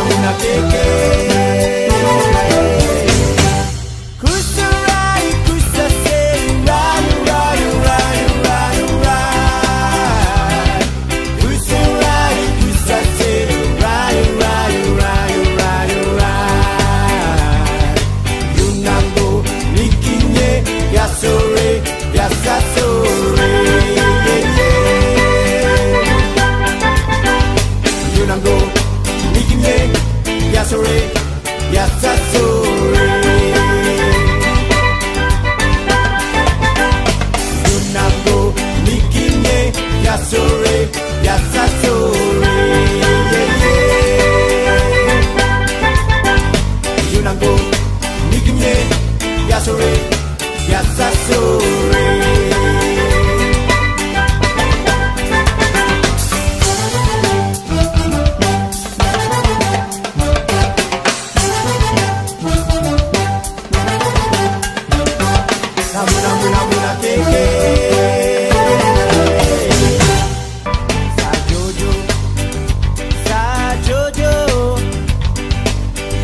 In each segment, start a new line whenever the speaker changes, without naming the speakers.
muna keke. Kusarai kusase rai rai rai rai rai. Kusarai kusase rai rai rai rai rai. Yunango nikinye yasore yasasore. Yunango nikinye yasore yasasore. Yunango nikinye yasore yasasore. Yunango nikinye yasore yasasore. Muna muna muna keke. Sa Jojo, Sa Jojo.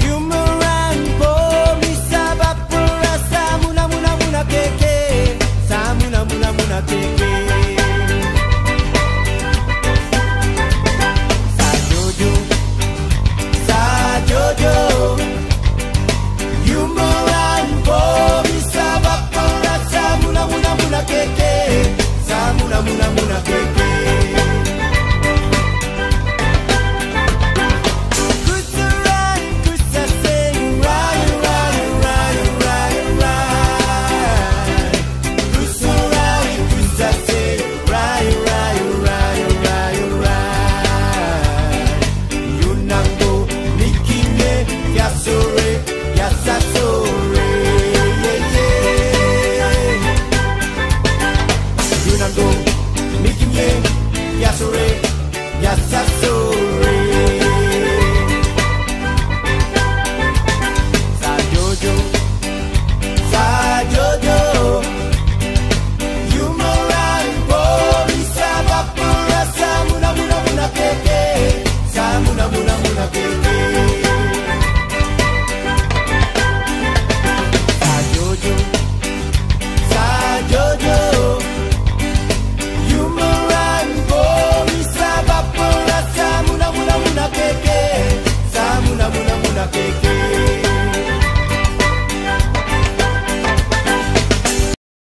Yumaran bo mi sabak pura sa muna muna muna keke. Sa muna muna muna keke. Sa Jojo, Sa Jojo. Yumaran bo mi sabak pura sa muna muna muna keke. Sa muna muna muna keke. Kusarai kusase rai rai rai rai rai. Kusarai kusase rai rai rai rai rai. Yunango nikinye yasore.